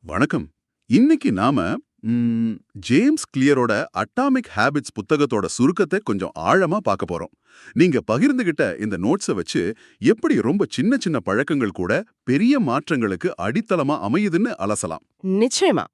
வணக்கம். இன்னைக்கு நாம ஜேம்ஸ் கிளியரோட அட்டாமிக் ஹேபிட்ஸ் புத்தகத்தோட சுருக்கத்தை கொஞ்சம் ஆழமா பார்க்க போறோம். நீங்க பகிர்ந்துகிட்ட இந்த நோட்ஸை வச்சு எப்படி ரொம்ப சின்ன சின்ன பழக்கங்கள் கூட பெரிய மாற்றங்களுக்கு அடித்தளமா அமையுதுன்னு அலசலாம். நிச்சயமா.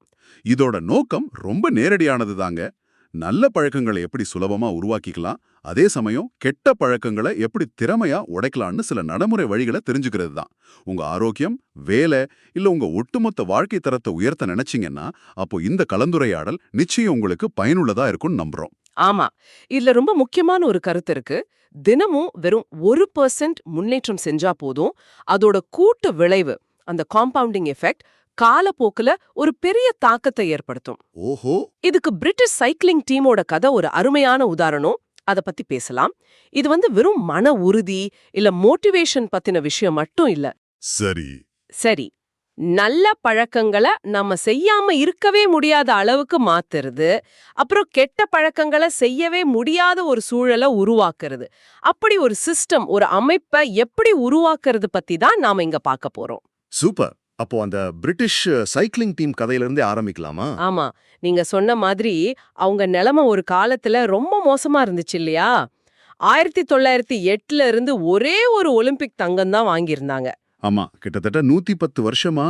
இதோட நோக்கம் ரொம்ப நேரடியானது தாங்க. நல்ல பழக்கங்களை எப்படி சுலபமா உருவாக்கிக்கலாம், அதே சமயம் கெட்ட பழக்கங்களை எப்படி திறமையா உடைக்கலாம்னு சில நடைமுறை வழிகளை தெரிஞ்சுக்கிறது தான். உங்க ஆரோக்கியம், வேலை இல்ல உங்க ஒட்டுமொத்த வாழ்க்கை தரத்தை உயர்த்த நினைச்சீங்கன்னா அப்போ இந்த கலந்துரையாடல் நிச்சயம் உங்களுக்கு பயனுள்ளதா இருக்கும்னு நம்புறோம். ஆமா, இதுல ரொம்ப முக்கியமான ஒரு கருத்து இருக்கு. தினமும் வெறும் 1% முன்னேற்றம் செஞ்சா போதும், அதோட கூட்டு விளைவு, அந்த காம்பவுண்டிங் எஃபெக்ட் காலப்போக்குல ஒரு பெரிய தாக்கத்தை ஏற்படுத்தும். ஓஹோ. இதுக்கு பிரிட்டிஷ் சைக்கிளிங் டீமோட கதை ஒரு அருமையான உதாரணம். அத பத்தி பேசலாம். இது வெறும் மன உறுதி இல்ல மோட்டிவேஷன் பத்தின விஷயம் மட்டும் இல்ல. சரி சரி, நல்ல பழக்கங்களை நம்ம செய்யாம இருக்கவே முடியாத அளவுக்கு மாத்துறது, அப்புறம் கெட்ட பழக்கங்களை செய்யவே முடியாத ஒரு சூழலை உருவாக்குறது, அப்படி ஒரு சிஸ்டம், ஒரு அமைப்பை எப்படி உருவாக்குறது பத்தி தான் நாம இங்க பார்க்க போறோம். சூப்பர். அப்போ அந்த பிரிட்டிஷ் சைக்கிளிங் டீம் கதையிலிருந்தே ஆரம்பிக்கலாமா? ஆமா, நீங்க சொன்ன மாதிரி அவங்க நிலைமை ஒரு காலத்துல ரொம்ப மோசமா இருந்துச்சு இல்லையா? 1908ல இருந்து ஒரே ஒரு ஒலிம்பிக் தங்கம் தான் வாங்கியிருந்தாங்க. ஆமா, கிட்டத்தட்ட 110 வருஷமா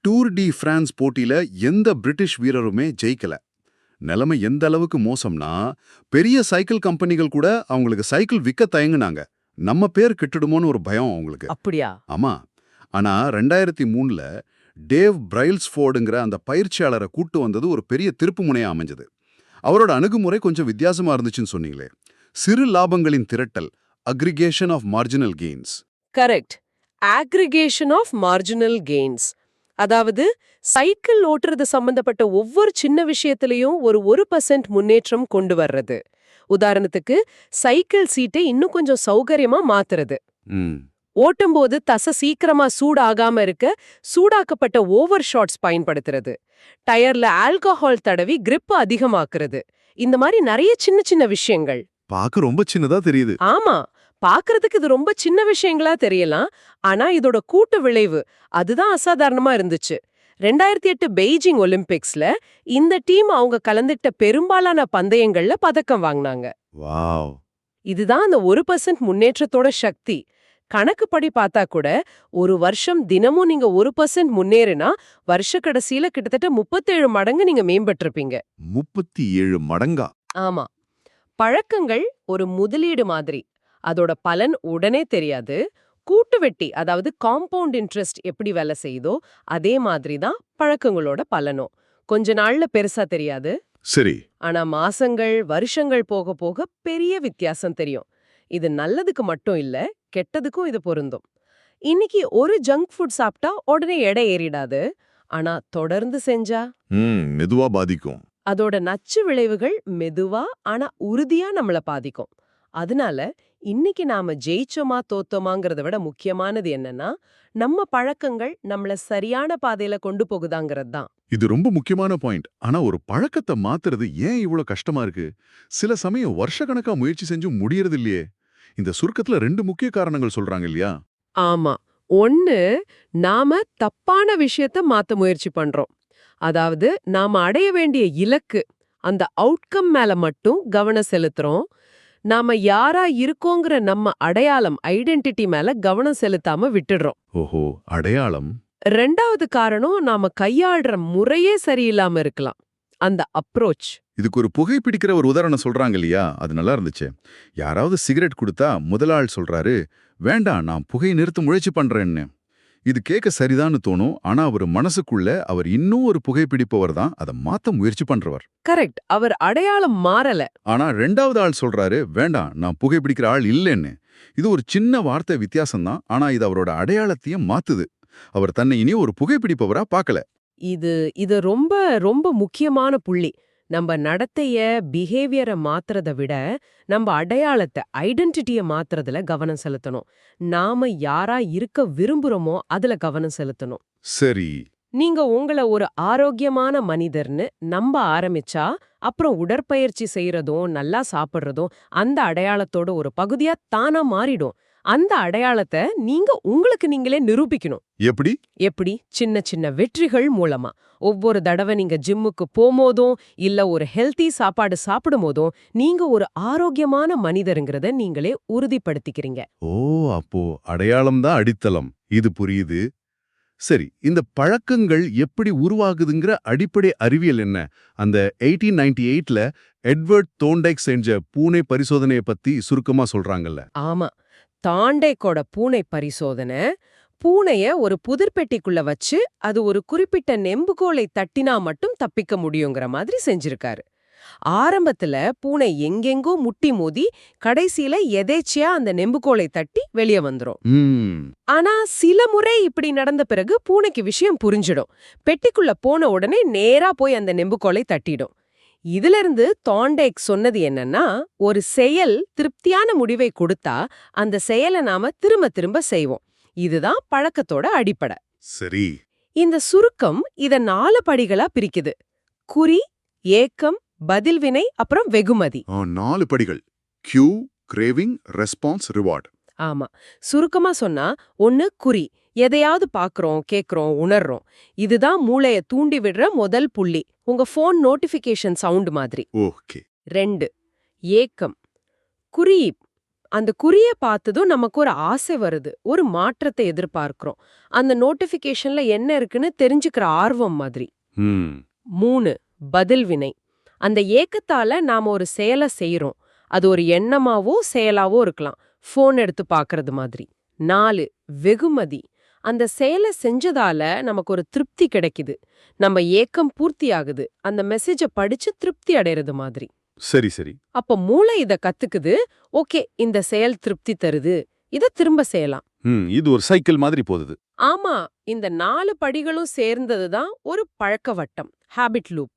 டூர் டி பிரான்ஸ் போட்டியில எந்த பிரிட்டிஷ் வீரருமே ஜெயிக்கல. நிலைமை எந்த அளவுக்கு மோசம்னா, பெரிய சைக்கிள் கம்பெனிகள் கூட அவங்களுக்கு சைக்கிள் விற்க தயங்குனாங்க. நம்ம பேர் கெட்டுடுமோன்னு ஒரு பயம் அவங்களுக்கு. அப்படியா? ஆமா. ஆனா 2003ல டேவ் பிரைல்ஸ்ஃபோர்டுங்கிற அந்த பயிற்சியாளரை கூட்டு வந்தது ஒரு பெரிய திருப்பு முனையா அமைஞ்சது. அவரோட அணுகுமுறை கொஞ்சம் வித்தியாசமா இருந்துச்சுன்னு சொன்னீங்களே. சிறு லாபங்களின் திரட்டல், aggregation of marginal gains. Correct. Aggregation of marginal gains. அதாவது சைக்கிள் ஓட்டுறது சம்பந்தப்பட்ட ஒவ்வொரு சின்ன விஷயத்திலையும் ஒரு 1% முன்னேற்றம் கொண்டு வர்றது. உதாரணத்துக்கு, சைக்கிள் சீட்டை இன்னும் கொஞ்சம் சௌகரியமா மாத்துறது. ஓட்டும்போது தசை சீக்கிரமா சூடாகாம இருக்க சூடாக்கப்பட்ட ஓவர் ஷாட்ஸ் பயன்படுத்துறது. டயர்ல ஆல்கஹால் தடவி கிரிப் அதிகமாக்குறது. இந்த மாதிரி நிறைய சின்ன சின்ன விஷயங்கள். பார்க்க ரொம்ப சின்னதா தெரியுது. ஆமா, பார்க்கறதுக்கு இது ரொம்ப சின்ன விஷயங்களா தெரியலாம். ஆனா இதோட கூட்டு விளைவு அதுதான் அசாதாரணமா இருந்துச்சு. 2008 பெய்ஜிங் ஒலிம்பிக்ஸ்ல இந்த டீம் அவங்க கலந்துட்ட பெரும்பாலான பந்தயங்கள்ல பதக்கம் வாங்கினாங்க. வாவ். இதுதான் அந்த 1% முன்னேற்றத்தோட சக்தி. கணக்குப்படி பார்த்தா கூட ஒரு வருஷம் தினமும் நீங்க 1% முன்னேறினா வருஷ கடைசியில கிட்டத்தட்ட 37 மடங்கு நீங்க மேம்பட்டிருப்பீங்க. 37 மடங்கா? ஆமா. பழக்கங்கள் ஒரு முதலீடு மாதிரி. அதோட பலன் உடனே தெரியாது. கூட்டு வெட்டி, அதாவது காம்பவுண்ட் இன்ட்ரெஸ்ட் எப்படி வேலை செய்யுதோ அதே மாதிரி தான் பழக்கங்களோட பலனும். கொஞ்ச நாள்ல பெருசா தெரியாது. சரி. ஆனா மாசங்கள், வருஷங்கள் போக போக பெரிய வித்தியாசம் தெரியும். இது நல்லதுக்கு மட்டும் இல்ல, கெட்டதுக்கும் இது பொருந்தும். இன்னைக்கு ஒரு ஜங்க் ஃபுட் சாப்பிட்டா உடனே எடை ஏறிடாது. ஆனா தொடர்ந்து செஞ்சா மெதுவா பாதிக்கும். அதோட நச்சு விளைவுகள் மெதுவா ஆனா உறுதியா நம்மள பாதிக்கும். அதனால இன்னைக்கு நாம ஜெயிச்சோமா தோத்தோமாங்கிறத விட முக்கியமானது என்னன்னா, நம்ம பழக்கங்கள் நம்மள சரியான பாதையில கொண்டு போகுதாங்கிறது தான். இது ரொம்ப முக்கியமான பாயிண்ட். ஆனா ஒரு பழக்கத்தை மாத்துறது ஏன் இவ்வளவு கஷ்டமா இருக்கு? சில சமயம் வருஷக்கணக்கா முயற்சி செஞ்சும் முடியறது இல்லையே. இந்த சுருக்கத்துல 2 முக்கிய காரணங்கள் சொல்றாங்க இல்லையா? ஆமா. ஒன்னு, நாம தப்பான விஷயத்த மாத்த முயற்சி பண்றோம். அதாவது நாம அடைய வேண்டிய இலக்கு, அந்த அவுட்கம் மேல மட்டும் கவனம் செலுத்துறோம். நாம யாரா இருக்கோங்கிற நம்ம அடையாளம், ஐடென்டிட்டி மேல கவனம் செலுத்தாம விட்டுடுறோம். ஓஹோ, அடையாளம். 2வது காரணம், நாம கையாளுற முறையே சரியில்லாம இருக்கலாம். அந்த அப்ரோச். இதுக்கு ஒரு புகைப்பிடிக்கிற ஒரு உதாரணம் சொல்றாங்க இல்லையா? அது நல்லா இருந்துச்சு. யாராவது சிகரெட் கொடுத்தா முதல் ஆள் சொல்றாரு, வேண்டாம் நான் புகையை நிறுத்த முயற்சி பண்றேன்னு. இது கேட்க சரிதான்னு தோணும். ஆனா அவர் மனசுக்குள்ள அவர் இன்னும் ஒரு புகைப்பிடிப்பவர் தான், அதை மாத்த முயற்சி பண்றவர். கரெக்ட். அவர் அடையாளம் மாறல. ஆனா 2வது ஆள் சொல்றாரு, வேண்டாம் நான் புகைப்பிடிக்கிற ஆள் இல்லைன்னு. இது ஒரு சின்ன வார்த்தை வித்தியாசம் தான். ஆனா இது அவரோட அடையாளத்தையும் மாத்துது. அவர் தன்னை இனி ஒரு புகைப்பிடிப்பவரா பார்க்கல. இது ரொம்ப ரொம்ப முக்கியமான புள்ளி. நம்ம நடத்தைய, பிஹேவியரை மாத்துறத விட நம்ம அடையாளத்தை, ஐடென்டிட்டிய மாத்துறதுல கவனம் செலுத்தணும். நாம யாரா இருக்க விரும்புறோமோ அதுல கவனம் செலுத்தணும். சரி. நீங்க உங்கள ஒரு ஆரோக்கியமான மனிதர்னு நம்ப ஆரம்பிச்சா, அப்புறம் உடற்பயிற்சி செய்யறதும் நல்லா சாப்பிடுறதும் அந்த அடையாளத்தோட ஒரு பகுதியா தானா மாறிடும். அந்த அடையாளத்தை நீங்க உங்களுக்கு நீங்களே நிரூபிக்கணும். எப்படி? எப்படி? சின்ன சின்ன வெற்றிகள் மூலமா. ஒவ்வொரு தடவை நீங்க ஜிம்முக்கு போம்போதும் இல்ல ஒரு ஹெல்தி சாப்பாடு சாப்பிடும் போதும் நீங்க ஒரு ஆரோக்கியமான மனிதருங்கிறத நீங்களே உறுதிப்படுத்திக்கிறீங்க. ஓ, அப்போ அடையாளம் தான் அடித்தளம். இது புரியுது. சரி, இந்த பழக்கங்கள் எப்படி உருவாகுதுங்கிற அடிப்படை அறிவியல் என்ன? அந்த 1898ல எட்வர்ட் தோண்டைக் செஞ்ச பூனை பரிசோதனைய பத்தி சுருக்கமா சொல்றாங்கல்ல. ஆமா, தாண்டேக்கோட பூனை பரிசோதனை பூனைய ஒரு புதிர்பெட்டிக்குள்ள வச்சு அது ஒரு குறிப்பிட்ட நெம்புகோலை தட்டினா மட்டும் தப்பிக்க முடியுங்கிற மாதிரி செஞ்சிருக்காரு. ஆரம்பத்துல பூனை எங்கெங்கோ முட்டி மோதி கடைசியில எதேச்சியா அந்த நெம்புகோலை தட்டி வெளியே வந்துரும். ஆனா சில முறை இப்படி நடந்த பிறகு பூனைக்கு விஷயம் புரிஞ்சிடும். பெட்டிக்குள்ள போன உடனே நேரா போய் அந்த நெம்புகோலை தட்டிடும். இதுல இருந்து தாண்டேக் சொன்னது என்னன்னா, ஒரு செயல் திருப்தியான முடிவை கொடுத்தா அந்த செயலை நாம திரும்ப திரும்ப செய்வோம். இதுதான் பழக்கத்தோட அடிப்படை. சரி. இந்த சுருக்கம் இத 4 படிகளா பிரிக்குது. குறி, ஏக்கம், பதில்வினை, அப்புறம் வெகுமதி. 4 படிகள். Cue, craving, response, reward. ஆமா, சுருக்கமா சொன்னா, 1 குறி, எதையாவது பாக்குறோம், கேக்குறோம், உணர்றோம். இதுதான் மூளைய தூண்டி விடுற முதல் புள்ளி, உங்க போன் நோட்டிபிகேஷன் சவுண்ட் மாதிரி. ஓகே. 2 ஏக்கம். குறி, அந்த குறிய பார்த்ததும் நமக்கு ஒரு ஆசை வருது, ஒரு மாற்றத்தை எதிர்பார்க்கிறோம். அந்த நோட்டிபிகேஷன்ல என்ன இருக்குன்னு தெரிஞ்சுக்கிற ஆர்வம் மாதிரி. 3 பதில்வினை. அந்த ஏக்கத்தால நாம ஒரு செயலை செய்யறோம். அது ஒரு எண்ணமாவோ செயலாவோ இருக்கலாம், போன் எடுத்து பாக்குறது மாதிரி. 4 வெகுமதி. அந்த செயலை செஞ்சதால நமக்கு ஒரு திருப்தி கிடைக்குது, நம்ம ஏக்கம் பூர்த்தியாகுது, அந்த மெசேஜை படிச்சு திருப்தி அடைறது மாதிரி. சரி சரி. அப்ப மூளை இத கத்துக்குது, ஓகே இந்த செயல் திருப்தி தருது, இத திரும்ப செய்யலாம். இது ஒரு சைக்கிள் மாதிரி போகுது. ஆமா, இந்த 4 படிகளும் சேர்ந்ததுதான் ஒரு பழக்க வட்டம், ஹேபிட் லூப்.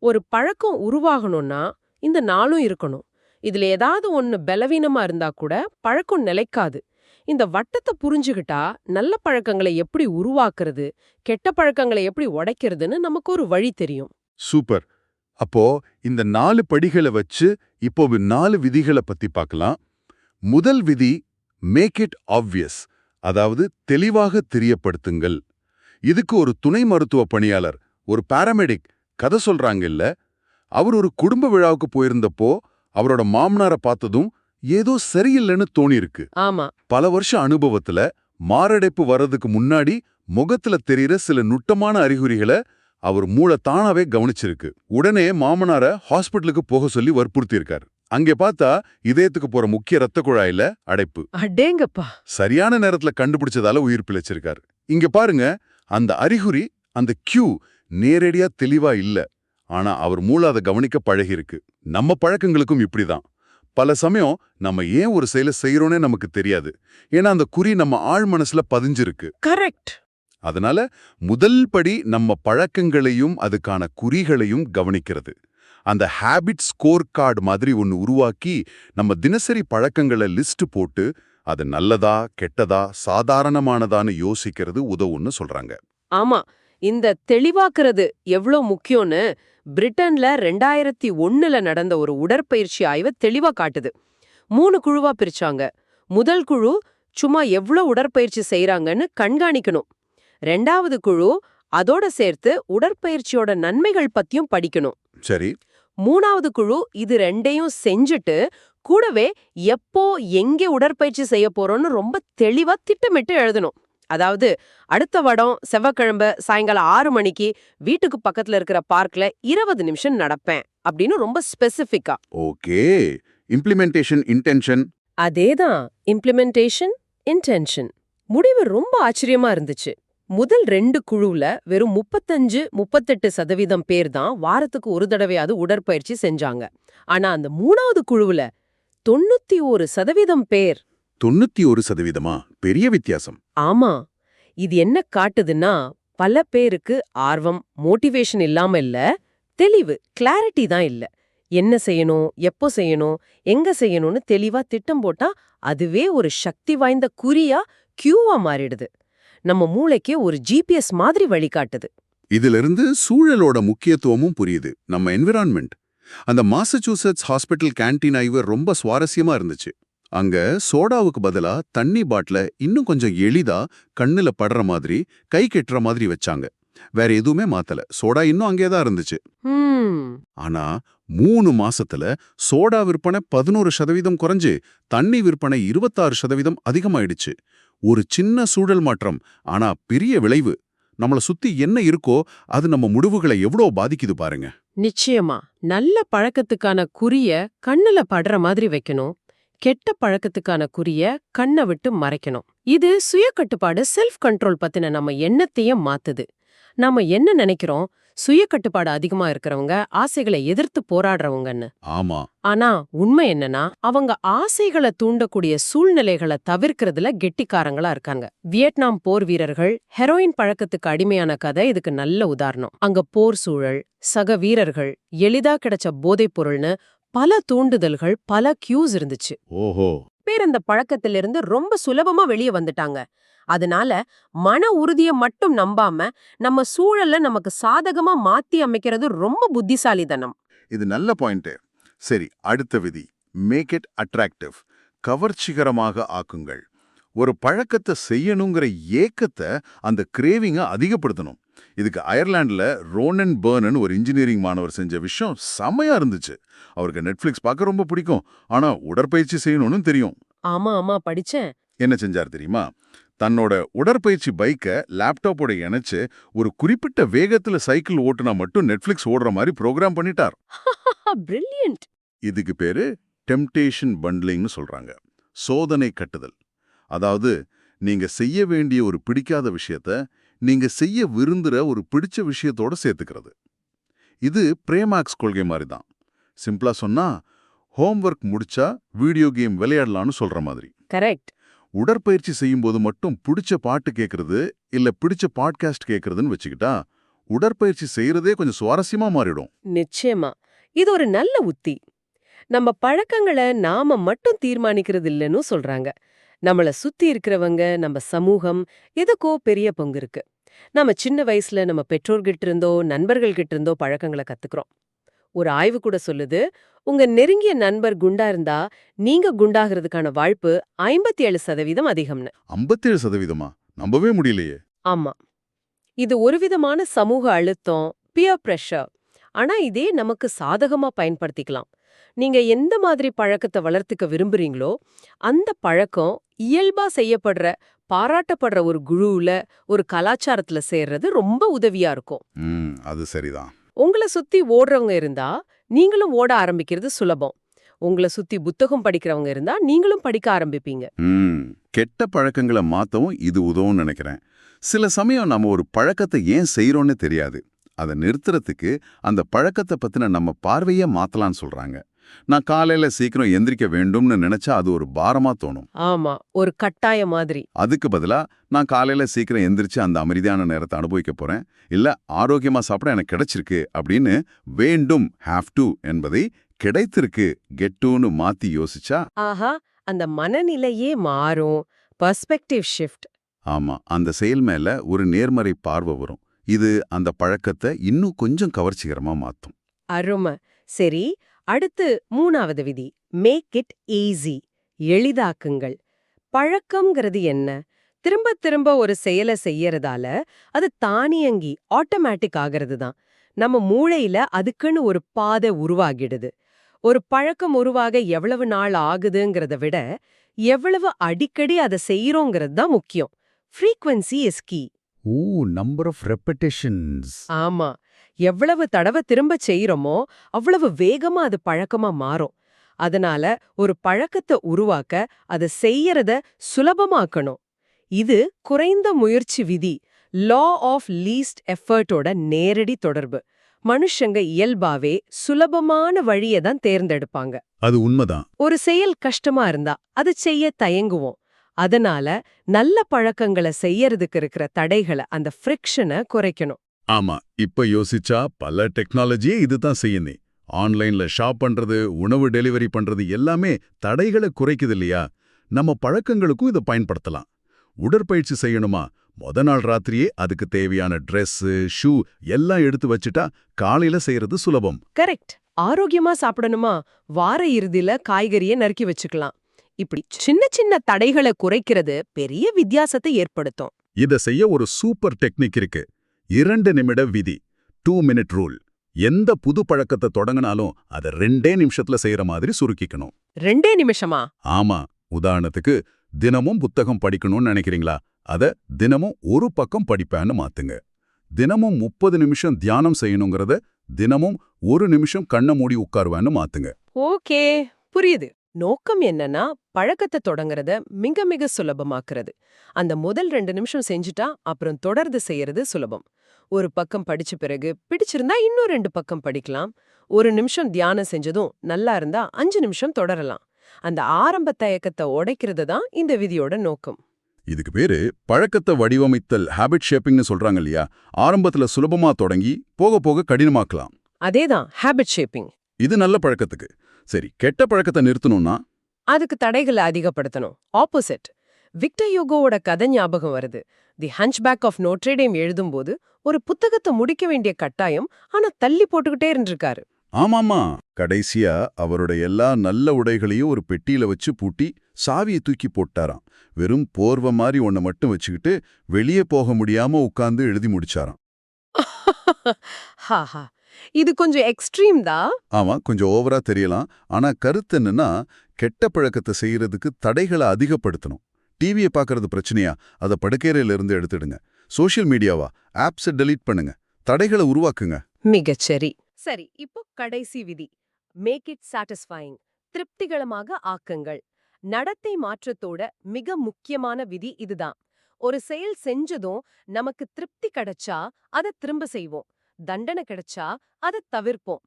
ஒரு பழக்கம் உருவாகணும்னா இந்த 4ம் இருக்கணும். இதுல ஏதாவது ஒன்னு பலவீனமா இருந்தா கூட பழக்கம் நிலைக்காது. இந்த வட்டத்தை புரிஞ்சுகிட்டா நல்ல பழக்கங்களை எப்படி உருவாக்குறது, கெட்ட பழக்கங்களை எப்படி உடைக்கிறதுன்னு நமக்கு ஒரு வழி தெரியும். சூப்பர். அப்போ இந்த 4 படிகளை வச்சு இப்போ 4 விதிகளை பத்தி பார்க்கலாம். முதல் விதி, மேக் இட் ஆப்வியஸ், அதாவது தெளிவாக தெரியப்படுத்துங்கள். இதுக்கு ஒரு துணை மருத்துவ பணியாளர், ஒரு பாராமெடிக் கதை சொல்றாங்க இல்ல. அவர் ஒரு குடும்ப விழாவுக்கு போயிருந்தப்போ அவரோட மாமனாரை பார்த்ததும் ஏதோ சரியில்லைன்னு தோணிருக்கு. ஆமா, பல வருஷ அனுபவத்துல மாரடைப்பு வர்றதுக்கு முன்னாடி முகத்துல தெரியற சில நுட்பமான அறிகுறிகளை அவர் மூளை தானாவே கவனிச்சிருக்கு. உடனே மாமனார ஹாஸ்பிட்டலுக்கு போக சொல்லி வற்புறுத்தியிருக்காரு. அங்கே பார்த்தா இதயத்துக்கு போற முக்கிய ரத்த குழாயில அடைப்பு. அடேங்கப்பா. சரியான நேரத்துல கண்டுபிடிச்சதால உயிர் பிழைச்சிருக்காரு. இங்க பாருங்க, அந்த அறிகுறி, அந்த கியூ நேரடியா தெளிவா இல்ல, ஆனா அவர் மூளை அதை கவனிக்க பழகிருக்கு. நம்ம பழக்கங்களுக்கும் இப்படிதான். பல சமயம் நம்ம ஏன் ஒரு செயலை செய்யறோன்னே நமக்கு தெரியாது, ஏன்னா அந்த குறி நம்ம ஆழ் மனசுல பதிஞ்சிருக்கு. கரெக்ட். அதனால முதல் படி நம்ம பழக்கங்களையும் அதுக்கான குறிகளையும் கவனிக்கிறது. அந்த ஹேபிட் ஸ்கோர் கார்டு மாதிரி ஒன்னு உருவாக்கி நம்ம தினசரி பழக்கங்களை லிஸ்ட் போட்டு அது நல்லதா கெட்டதா சாதாரணமானதான்னு யோசிக்கிறது உதவுன்னு சொல்றாங்க. ஆமா, இந்த தெளிவாக்குறது எவ்ளோ முக்கியம்னு பிரிட்டன்ல 2001ல நடந்த ஒரு உடற்பயிற்சி ஆய்வு தெளிவா காட்டுது. 3 குழுவா பிரிச்சாங்க. முதல் குழு சும்மா எவ்ளோ உடற்பயிற்சி செய்யறாங்கன்னு கண்காணிக்கணும். 2வது குழு அதோட சேர்த்து உடற்பயிற்சியோட நன்மைகள் பத்தியும் படிக்கணும். சரி. 3வது குழு இது 2யும் செஞ்சுட்டு கூடவே எப்போ எங்கே உடற்பயிற்சி செய்ய போறோம்னு ரொம்ப தெளிவா திட்டமிட்டு எழுதணும். அதாவது அடுத்த வாரம் செவ்வாய்க்கிழமை சாயங்காலம் 6 மணிக்கு வீட்டுக்கு பக்கத்துல இருக்கிற பார்க்ல 20 நிமிஷம் நடப்பேன் அப்படின்னு ரொம்ப ஸ்பெசிஃபிக்கா. ஓகே. Implementation, intention. அதேதான், இம்ப்ளிமெண்டேஷன், இன்டென்ஷன். முடிவு ரொம்ப ஆச்சரியமா இருந்துச்சு. முதல் 2 குழுவுல வெறும் 35-38% பேர் தான் வாரத்துக்கு ஒரு தடவையாவது உடற்பயிற்சி செஞ்சாங்க. ஆனா அந்த 3வது குழுவுல 91% பேர். 91%? பெரிய வித்தியாசம். ஆமா, இது என்ன காட்டுதுன்னா பல பேருக்கு ஆர்வம், மோட்டிவேஷன் இல்லாம இல்ல, தெளிவு, கிளாரிட்டி தான் இல்ல. என்ன செய்யணும், எப்போ செய்யணும், எங்க செய்யணும்னு தெளிவா திட்டம் போட்டா அதுவே ஒரு சக்தி வாய்ந்த குறியா, கியூவா மாறிடுது. நம்ம மூளைக்கு ஒரு ஜிபிஎஸ் மாதிரி வழிகாட்டுது. இதிலிருந்து சூழலோட முக்கியத்துவமும் புரியுது. நம்ம என்விரான்மெண்ட். அந்த மாசச்சூசெட்ஸ் ஹாஸ்பிட்டல் கேண்டீன் ஆய்வு ரொம்ப சுவாரஸ்யமா இருந்துச்சு. அங்க சோடாவுக்கு பதிலா தண்ணி பாட்டில இன்னும் கொஞ்சம் எளிதா கண்ணுல படுற மாதிரி கை கெட்டுற மாதிரி வச்சாங்க. வேற எதுவுமே மாத்தல. சோடா இன்னும் அங்கேதான் இருந்துச்சு. ஆனா 3 மாசத்துல சோடா விற்பனை 11% குறைஞ்சு தண்ணி விற்பனை 26% அதிகமாயிடுச்சு. ஒரு சின்ன சூழல் மாற்றம், ஆனா பெரிய விளைவு. நம்மள சுத்தி என்ன இருக்கோ அது நம்ம முடிவுகளை எவ்வளோ பாதிக்குது பாருங்க. நிச்சயமா நல்ல பழக்கத்துக்கான குறிய கண்ணுல படுற மாதிரி வைக்கணும், கெட்ட பழக்கத்துக்கான குறிய கண்ணை விட்டு மறைக்கணும். இது சுய கட்டுப்பாடு, செல்ஃப் கண்ட்ரோல் பத்தின நம்ம எண்ணத்தையும் மாத்துது. நாம என்ன நினைக்கிறோம், சுய கட்டுப்பாடு அதிகமா இருக்கிறவங்க ஆசைகளை எதிர்த்து போராடுறவங்கன்னு. ஆமா, ஆனா உண்மை என்னன்னா, அவங்க ஆசைகளை தூண்டக்கூடிய சூழ்நிலைகளை தவிர்க்கிறதுல கெட்டிக்காரங்களா இருக்காங்க. வியட்நாம் போர் வீரர்கள் ஹெரோயின் பழக்கத்துக்கு அடிமையான கதை இதுக்கு நல்ல உதாரணம். அங்க போர் சூழல், சக வீரர்கள், எளிதா கிடைச்ச போதைப் பொருள்னு பல தூண்டுதல்கள், பல கியூஸ் இருந்துச்சு. ஓஹோ, பேர் அந்த பழக்கத்திலிருந்து ரொம்ப சுலபமா வெளியே வந்துட்டாங்க. அதனால மன உறுதியை மட்டும் நம்பாம நம்ம சூழல்ல நமக்கு சாதகமா மாத்தி அமைக்கிறது ரொம்ப புத்திசாலித்தனம். இது நல்ல பாயிண்ட். சரி, அடுத்த விதி, மேக் இட் அட்ராக்டிவ். கவர்ச்சிகரமாக ஆக்குங்கள். ஒரு பழக்கத்தை செய்யணுங்கிற ஏக்கத்தை, அந்த கிரேவிங்கை அதிகப்படுத்தணும். இதுக்கு அயர்லாந்துல ரோனன் பர்னன் ஒரு இன்ஜினியரிங் மாணவர் செஞ்ச விஷயம் செமையா இருந்துச்சு. அவருக்கு நெட்ஃபிளிக்ஸ் பார்க்க ரொம்ப பிடிக்கும், ஆனா உடற்பயிற்சி செய்யணும்னு தெரியும். ஆமா ஆமா படிச்சேன். என்ன செஞ்சார் தெரியுமா? தன்னோட உடற்பயிற்சி பைக்கை லேப்டாப்போட இணைச்சு ஒரு குறிப்பிட்ட வேகத்துல சைக்கிள் ஓட்டுனா மட்டும் நெட்ஃபிளிக்ஸ் ஓடுற மாதிரி ப்ரோக்ராம் பண்ணிட்டார். பிரில்லியன்ட். இதுக்கு பேரு டெம்டேஷன் பண்ட்லிங்னு சொல்றாங்க. சோதனை கட்டுதல். அதாவது, நீங்க செய்ய வேண்டிய ஒரு பிடிக்காத விஷயத்த நீங்க செய்ய விரும்புற ஒரு பிடிச்ச விஷயத்தோட சேர்த்துக்கிறது. இது பிரேமாக்ஸ் கொள்கை மாதிரி தான். சிம்பிளா சொன்னா, ஹோம்வொர்க் முடிச்சா வீடியோ கேம் விளையாடலாம்னு சொல்ற மாதிரி. கரெக்ட். உடற்பயிற்சி செய்யும்போது மட்டும் பிடிச்ச பாட்டு கேட்கறது இல்ல பிடிச்ச பாட்காஸ்ட் கேட்கறதுன்னு வச்சுக்கிட்டா உடற்பயிற்சி செய்யறதே கொஞ்சம் சுவாரஸ்யமா மாறிடும். நிச்சயமா இது ஒரு நல்ல உத்தி. நம்ம பழக்கங்களை நாம மட்டும் தீர்மானிக்கிறது இல்லைன்னு சொல்றாங்க. நம்மள சுத்தி இருக்கிறவங்க, நம்ம சமூகம், எதுக்கோ பெரிய பங்கு இருக்கு. நம்ம சின்ன வயசுல நம்ம பெற்றோர்கிட்ட இருந்தோ நண்பர்கள் கிட்ட இருந்தோ பழக்கங்களை கத்துக்கிறோம். ஒரு ஆய்வு கூட சொல்லுது, உங்க நெருங்கிய நண்பர் குண்டா இருந்தா நீங்க குண்டாகிறதுக்கான வாய்ப்பு 57% அதிகம்னு. 57%? நம்பவே முடியலையே. ஆமா, இது ஒரு விதமான சமூக அழுத்தம், பியர் பிரஷர். ஆனா இதே நமக்கு சாதகமா பயன்படுத்திக்கலாம். நீங்க எந்த மாதிரி பழக்கத்தை வளர்த்துக்க விரும்புறீங்களோ அந்த பழக்கம் இயல்பா செய்யப்படுற, பாராட்டப்படுற ஒரு குழுவுல, ஒரு கலாச்சாரத்துல சேர்றது ரொம்ப உதவியா இருக்கும். அது சரிதான். உங்களை சுத்தி ஓடுறவங்க இருந்தா நீங்களும் ஓட ஆரம்பிக்கிறது சுலபம். உங்களை சுத்தி புத்தகம் படிக்கிறவங்க இருந்தா நீங்களும் படிக்க ஆரம்பிப்பீங்க. கெட்ட பழக்கங்களை மாத்தவும் இது உதவும் நினைக்கிறேன். சில சமயம் நம்ம ஒரு பழக்கத்தை ஏன் செய்யறோம்னு தெரியாது. அதை நிறுத்துறதுக்கு அந்த பழக்கத்தை பத்தின நம்ம பார்வையே மாத்தலாம்னு சொல்றாங்க. நான் காலையில சீக்கிரம் எந்திரிக்க வேண்டும்னு நினைச்சா அது ஒரு பாரமா தோணும். ஆமா, ஒரு கட்டாய மாதிரி. அதுக்கு பதிலா நான் காலையில சீக்கிரம் எந்திரிச்சு அந்த அமைதியான நேரத்தை அனுபவிக்க போறேன், இல்ல ஆரோக்கியமா சாப்பிட எனக்கு கிடைச்சிருக்கு அப்படின்னு வேண்டும், ஹேவ் டு என்பதை கிடைத்திருக்கு, கெட் டுன்னு மாத்தி யோசிச்சா, ஆஹா, அந்த மனநிலையே மாறும். Perspective shift. ஆமா, அந்த செயல் மேல ஒரு நேர்மறை பார்வை வரும். இது அந்த பழக்கத்தை இன்னும் கொஞ்சம் கவர்ச்சிகரமா மாத்தும். அருமை. சரி, அடுத்து 3வது விதி, மேக் இட் ஈஸி. எளிதாக்குங்கள். பழக்கம்ங்கிறது என்ன? திரும்ப திரும்ப ஒரு செயலை செய்யறதால அது தானியங்கி, ஆட்டோமேட்டிக் ஆகிறது தான். நம்ம மூளையில அதுக்குன்னு ஒரு பாதை உருவாகிடுது. ஒரு பழக்கம் உருவாக எவ்வளவு நாள் ஆகுதுங்கிறத விட எவ்வளவு அடிக்கடி அதை செய்யறோங்கிறது தான் முக்கியம். Frequency is key. Number of repetitions. ஆமா, எவ்வளவு தடவை திரும்ப செய்யறோமோ அவ்வளவு வேகமா அது பழக்கமா மாறும். அதனால ஒரு பழக்கத்தை உருவாக்க அதை செய்யறத சுலபமாக்கணும். இது குறைந்த முயற்சி விதி, லா ஆஃப் லீஸ்ட் எஃபர்ட்டோட நேரடி தொடர்பு. மனுஷங்க இயல்பாவே சுலபமான வழியை தான் தேர்ந்தெடுப்பாங்க. அது உண்மைதான். ஒரு செயல் கஷ்டமா இருந்தா அது செய்ய தயங்குவோம். அதனால நல்ல பழக்கங்களை செய்யறதுக்கு இருக்கிற தடைகளை, அந்த ஃப்ரிக்ஷனை குறைக்கணும். ஆமா, இப்ப யோசிச்சா பல டெக்னாலஜியே இதுதான் செய்யுது. ஆன்லைன்ல ஷாப் பண்றது, உணவு டெலிவரி பண்றது எல்லாமே தடைகளை குறைக்குது இல்லையா? நம்ம பழக்கங்களுக்கும் இதை பயன்படுத்தலாம். உடற்பயிற்சி செய்யணுமா? நாள் ராத்திரியே அதுக்கு தேவையான ட்ரெஸ், ஷூ எல்லாம் எடுத்து வச்சுட்டா காலையில செய்யறது சுலபம். கரெக்ட். ஆரோக்கியமா சாப்பிடணுமா? வார இறுதியில காய்கறியை நறுக்கி வச்சுக்கலாம். இப்படி சின்ன சின்ன தடைகளை குறைக்கிறது பெரிய வித்தியாசத்தை ஏற்படுத்தும். இத செய்ய ஒரு சூப்பர் டெக்னிக் இருக்கு. 2 நிமிட விதி, 2 மினிட் ரூல். எந்த புது பழக்கத்தை தொடங்கினாலும் அதை 2 நிமிஷத்துல செய்யற மாதிரி சுருக்கிக்கணும். 2 நிமிஷமா? ஆமா. உதாரணத்துக்கு, தினமும் புத்தகம் படிக்கணும்னு நினைக்கிறீங்களா? அத தினமும் ஒரு பக்கம் படிப்பேன்னு மாத்துங்க. தினமும் 30 நிமிஷம் தியானம் செய்யணுங்கிறத தினமும் 1 நிமிஷம் கண்ண மூடி உட்காருவேன்னு மாத்துங்க. ஓகே, புரியுது. நோக்கம் என்னன்னா பழக்கத்தை தொடங்குறத மிக மிக சுலபமாக்குறது. அந்த முதல் 2 நிமிஷம் செஞ்சுட்டா அப்புறம் தொடர்ந்து செய்யறது சுலபம். ஒரு பக்கம் படிச்ச பிறகு பிடிச்சிருந்தா இன்னும் 2 பக்கம் படிக்கலாம். 1 நிமிஷம் தியானம் செஞ்சதும் நல்லா இருந்தா 5 நிமிஷம் தொடரலாம். அந்த ஆரம்ப தயக்கத்தை உடைக்கிறது தான் இந்த விதியோட நோக்கம். இதுக்கு பேரு பழக்கத்தை வடிவமைத்தல், ஹேபிட் ஷேப்பிங்னு சொல்றாங்க இல்லையா? ஆரம்பத்துல சுலபமா தொடங்கி போக போக கடினமாக்கலாம். அதேதான் ஹேபிட் ஷேப்பிங். இது நல்ல பழக்கத்துக்கு. சரி, கெட்ட பழக்கத்தை நிறுத்தணும்னா? அதுக்கு தடைகளை அதிகப்படுத்தணும். ஆப்போசிட். விக்டர் யுகோவோட கதை ஞாபகம் வருது. தி ஹன்ச்பேக் ஆஃப் நோட்ரேடேம் எழுதும்போது ஒரு புத்தகத்தை முடிக்க வேண்டிய கட்டாயம், ஆனா தள்ளி போட்டுக்கிட்டே இருந்திருக்காரு. ஆமாமா. கடைசியா அவரோட எல்லா நல்ல உடைகளையும் ஒரு பெட்டியில வச்சு பூட்டி சாவியை தூக்கி போட்டாராம். வெறும் போர்வை மாதிரி ஒன்ன மட்டும் வச்சுக்கிட்டு வெளியே போக முடியாம உட்கார்ந்து எழுதி முடிச்சாராம். ஹாஹா, இது கொஞ்சம் எக்ஸ்ட்ரீம் தான். ஆமா, கொஞ்சம் ஓவரா தெரியலாம். ஆனா கருத்து என்னன்னா, கெட்ட பழக்கத்தை செய்யறதுக்கு தடைகளை அதிகப்படுத்தணும். டிவியை பார்க்கறது பிரச்சனையா? அதை படுக்கையில இருந்து எடுத்துடுங்க. சோஷியல் மீடியாவா? ஆப்ஸை டெலீட் பண்ணுங்க. தடைகளை உருவாக்குங்க. மிகச்சரி. சரி, இப்போ கடைசி விதி. Make it satisfying. திருப்திகரமாக ஆக்குங்கள். நடத்தை மாற்றத்தோட மிக முக்கியமான விதி இதுதான். ஒரு செயல் செஞ்சதும் நமக்கு திருப்தி கிடைச்சா அதை திரும்ப செய்வோம். தண்டனை கிடைச்சா அதை தவிர்ப்போம்.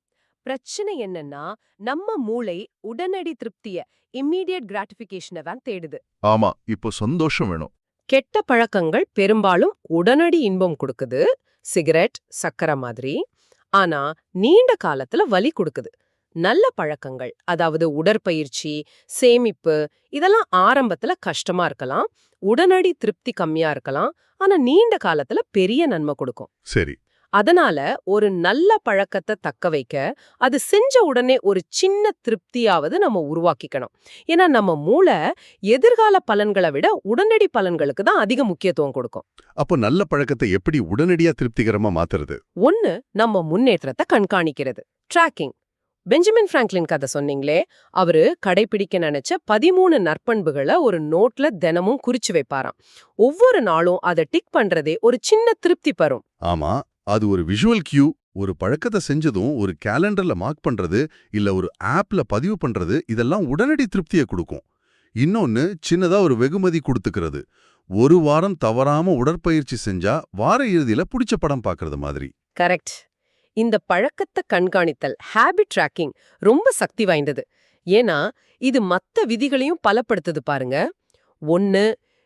பிரச்சனை என்னன்னா, நம்ம மூளை உடனடி திருப்திய, இம்மீடியட் கிராட்டிஃபிகேஷனை தான் தேடுது. ஆமா, இப்போ சந்தோஷம் வேணும். கெட்ட பழக்கங்கள் பெரும்பாலும் உடனடி இன்பம் கொடுக்குது, சிகரெட், சக்கரை மாதிரி. ஆனா நீண்ட காலத்துல வலி கொடுக்குது. நல்ல பழக்கங்கள், அதாவது உடற்பயிற்சி, சேமிப்பு, இதெல்லாம் ஆரம்பத்துல கஷ்டமா இருக்கலாம், உடனடி திருப்தி கம்மியா இருக்கலாம், ஆனா நீண்ட காலத்துல பெரிய நன்மை கொடுக்கும். சரி. அதனால ஒரு நல்ல பழக்கத்தை தக்க வைக்க அது செஞ்ச உடனே ஒரு சின்ன திருப்தியாவது நம்ம உருவாக்கிக்கணும். ஏன்னா நம்ம மூளை எதிர்கால பலன்களை விட உடனடி பலன்களுக்கு தான் அதிக முக்கியத்துவம் கொடுக்கும். அப்போ நல்ல பழக்கத்தை எப்படி உடனடியா திருப்திகரமா மாத்துறது? ஒன்னு, நம்ம முன்னேற்றத்தை கண்காணிக்கிறது. ட்ராக்கிங். பெஞ்சமின் பிராங்க்லின் கதை சொன்னீங்களே, அவரு கடைபிடிக்க நினைச்ச 13 நற்பண்புகளை ஒரு நோட்ல தினமும் குறிச்சு வைப்பாராம். ஒவ்வொரு நாளும் அதை டிக் பண்றதே ஒரு சின்ன திருப்தி பெறும். ஆமா, அது ஒரு விஷுவல் கியூ. ஒரு பழக்கத்தை செஞ்சதும் ஒரு கேலண்டர்ல மார்க் பண்றது இல்ல ஒரு ஆப்ல பதிவு பண்றது, இதெல்லாம் உடனடி திருப்தியை கொடுக்கும். இன்னொன்னு, சின்னதா ஒரு வெகுமதி கொடுத்துக்கிறது. ஒரு வாரம் தவறாம உடற்பயிற்சி செஞ்சா வார இறுதியில பிடிச்ச படம் பார்க்கறது மாதிரி. கரெக்ட். இந்த பழக்கத்தை கண்காணித்தல், ஹேபிட் ட்ராக்கிங், ரொம்ப சக்தி வாய்ந்தது. ஏன்னா இது மத்த விதிகளையும் பலப்படுத்துது பாருங்க. ஒன்னு,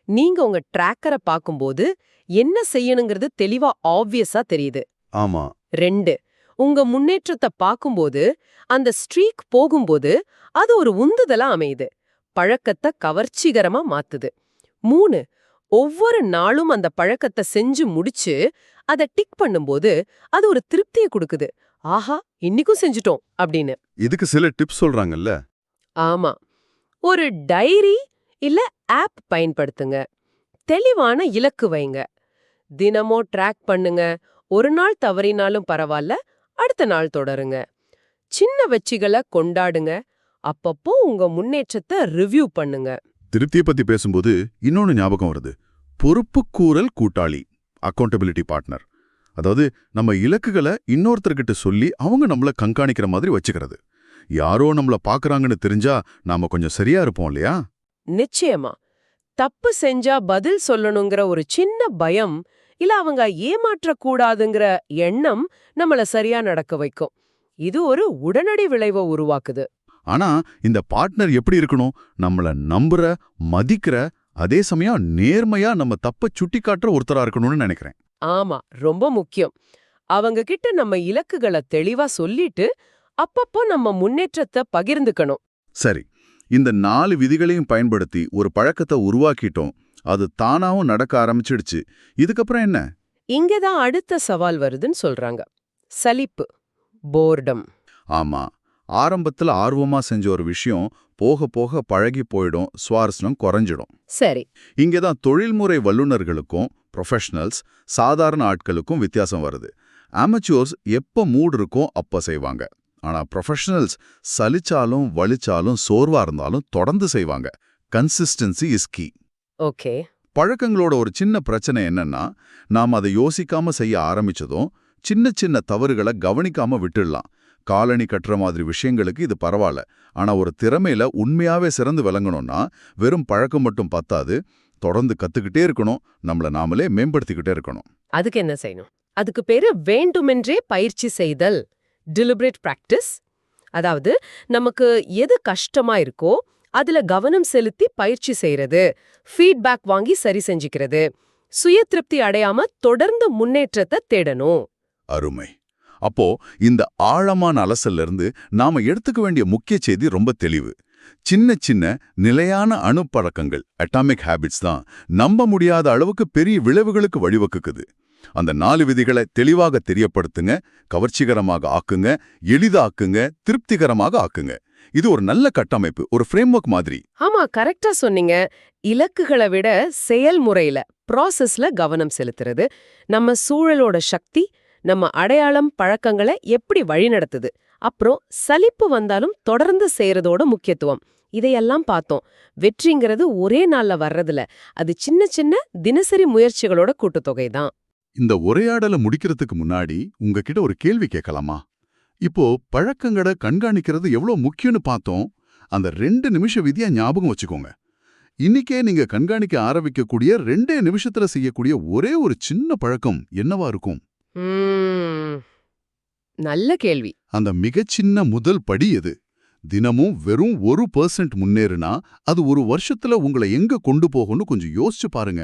நீங்க உங்க ட்ராக்கரை பார்க்கும்போது என்ன செய்யணுங்கிறது தெளிவா ஆப்வியஸா தெரியுது. ஆமா. 2, உங்க முன்னேற்றத்தை பார்க்கும்போது, அந்த ஸ்ட்ரீக் போகும்போது அது ஒரு உந்துதலா அமையுது, பழக்கத்தை கவர்ச்சிகரமா மாத்துது. 3, ஒவ்வொரு நாளும் அந்த பழக்கத்தை செஞ்சு முடிச்சு அதை டிக் பண்ணும்போது அது ஒரு திருப்தியை கொடுக்குது. ஆஹா, இன்னைக்கும் செஞ்சுட்டோம் அப்படின்னு. இதுக்கு சில டிப்ஸ் சொல்றாங்கல்ல? ஆமா. ஒரு டைரி இல்ல ஆப் பயன்படுத்துங்க. தெளிவான இலக்கு வைங்க. தினமும் ட்ராக் பண்ணுங்க. ஒரு நாள் தவறினாலும் பரவாயில்ல, அடுத்த நாள் தொடருங்க. சின்ன வெற்றிகளை கொண்டாடுங்க. அப்பப்போ உங்க முன்னேற்றத்தை ரிவ்யூ பண்ணுங்க. திருப்தியை பத்தி பேசும்போது இன்னொன்னு ஞாபகம் வருது. பொறுப்புக்கூறல் கூட்டாளி, அக்கௌண்டபிலிட்டி பார்ட்னர். அதாவது நம்ம இலக்குகளை இன்னொருத்தர்கிட்ட சொல்லி அவங்க நம்மள கண்காணிக்கிற மாதிரி வச்சுக்கிறது. யாரோ நம்மள பாக்குறாங்கன்னு தெரிஞ்சா நாம கொஞ்சம் சரியா இருப்போம் இல்லையா? நிச்சயமா. தப்பு செஞ்சா பதில் சொல்லணுங்கிற ஒரு சின்ன பயம், இல்ல அவங்க ஏமாற்றக்கூடாதுங்கிற எண்ணம் நம்மள சரியா நடக்க வைக்கும். இது ஒரு உடனடி விளைவை உருவாக்குது. ஆனா இந்த பார்ட்னர் எப்படி இருக்கணும்? நம்மள நம்புற, மதிக்கிற, அதே சமயம் நேர்மையா நம்ம தப்ப சுட்டி காட்டுற ஒருத்தரா இருக்கணும்னு நினைக்கிறேன். ஆமா, ரொம்ப முக்கியம். அவங்க கிட்ட நம்ம இலக்குகளை தெளிவா சொல்லிட்டு அப்பப்போ நம்ம முன்னேற்றத்தை பகிர்ந்துக்கணும். சரி, இந்த 4 விதிகளையும் பயன்படுத்தி ஒரு பழக்கத்தை உருவாக்கிட்டோம். அது தானாவும் நடக்க ஆரம்பிச்சிடுச்சு. இதுக்கப்புறம் என்ன? இங்கதான் அடுத்த சவால் வருதுன்னு சொல்றாங்க. சலிப்பு, போர்டம். ஆமா, ஆரம்பத்துல ஆர்வமா செஞ்ச ஒரு விஷயம் போக போக பழகி போயிடும், சுவாரஸ்யம் குறைஞ்சிடும். சரி. இங்கதான் தொழில்முறை வல்லுநர்களுக்கும் ப்ரொஃபஷனல்ஸ் சாதாரண ஆட்களுக்கும் வித்தியாசம் வருது. அமெச்சூர்ஸ் எப்ப மூட் இருக்கோ அப்ப செய்வாங்க. ஆனா ப்ரொஃபஷனல்ஸ் சலிச்சாலும் வலிச்சாலும் சோர்வா இருந்தாலும் தொடர்ந்து செய்வாங்க. Consistency is key. ஓகே. பழக்கங்களோட ஒரு சின்ன பிரச்சனை என்னன்னா, நாம் அதை யோசிக்காம செய்ய ஆரம்பிச்சதும் சின்ன சின்ன தவறுகளை கவனிக்காம விட்டுடலாம். காலணி கட்டுற மாதிரி விஷயங்களுக்கு இது பரவாயில்ல. ஆனா ஒரு திறமையில உண்மையாவே சிறந்து விளங்கணும்னா வெறும் பழக்கம் மட்டும் பத்தாது, தொடர்ந்து கத்துக்கிட்டே இருக்கணும், நம்மள நாமளே மேம்படுத்திக்கிட்டே இருக்கணும். அதுக்கு என்ன செய்யணும்? அதுக்கு பேரு வேண்டுமென்றே பயிற்சி செய்தல், டெலிபரேட் பிராக்டிஸ். அதாவது நமக்கு எது கஷ்டமா இருக்கோ அதுல கவனம் செலுத்தி பயிற்சி செய்யறது, ஃபீட்பேக் வாங்கி சரி செஞ்சுக்கிறது, சுய திருப்தி அடையாம தொடர்ந்து முன்னேற்றத்தை தேடணும். அருமை. அப்போ இந்த ஆழமான அலசல்ல இருந்து நாம எடுத்துக்க வேண்டிய முக்கிய செய்தி ரொம்ப தெளிவு. சின்ன சின்ன நிலையான அணுப்பழக்கங்கள், அட்டாமிக் ஹேபிட்ஸ் தான் நம்ப முடியாத அளவுக்கு பெரிய விளைவுகளுக்கு வழிவகுக்குது. அந்த 4 விதிகளை தெளிவாக தெரியப்படுத்துங்க, கவர்ச்சிகரமாக ஆக்குங்க, எளிதாக்குங்க, திருப்திகரமாக ஆக்குங்க. இது ஒரு நல்ல கட்டமைப்பு, ஒரு ஃப்ரேம்வொர்க் மாதிரி. ஆமா, கரெக்டா சொன்னீங்க. இலக்குகளை விட செயல்முறையில, ப்ராசஸ்ல கவனம் செலுத்துறது, நம்ம சூழலோட சக்தி, நம்ம அடையாளம் பழக்கங்களை எப்படி வழிநடத்துது, அப்புறம் சலிப்பு வந்தாலும் தொடர்ந்து செய்யறதோட முக்கியத்துவம், இதையெல்லாம் பார்த்தோம். வெற்றிங்கிறது ஒரே நாள்ல வர்றதில்ல, அது சின்ன சின்ன தினசரி முயற்சிகளோட கூட்டுத்தொகை தான். இந்த உரையாடலை முடிக்கிறதுக்கு முன்னாடி உங்ககிட்ட ஒரு கேள்வி கேட்கலாமா? இப்போ பழக்கங்களை கண்காணிக்கிறது எவ்வளோ முக்கியம்னு பார்த்தோம். அந்த 2 நிமிஷ விதியா ஞாபகம் வச்சுக்கோங்க. இன்னைக்கே நீங்க கண்காணிக்க ஆரம்பிக்கக்கூடிய 2 நிமிஷத்துல செய்யக்கூடிய ஒரே ஒரு சின்ன பழக்கம் என்னவா இருக்கும்? நல்ல கேள்வி. அந்த மிகச்சின்ன முதல் படி எது? தினமும் வெறும் 1% முன்னேறுனா அது ஒரு வருஷத்துல உங்களை எங்க கொண்டு போகும்னு கொஞ்சம் யோசிச்சு பாருங்க.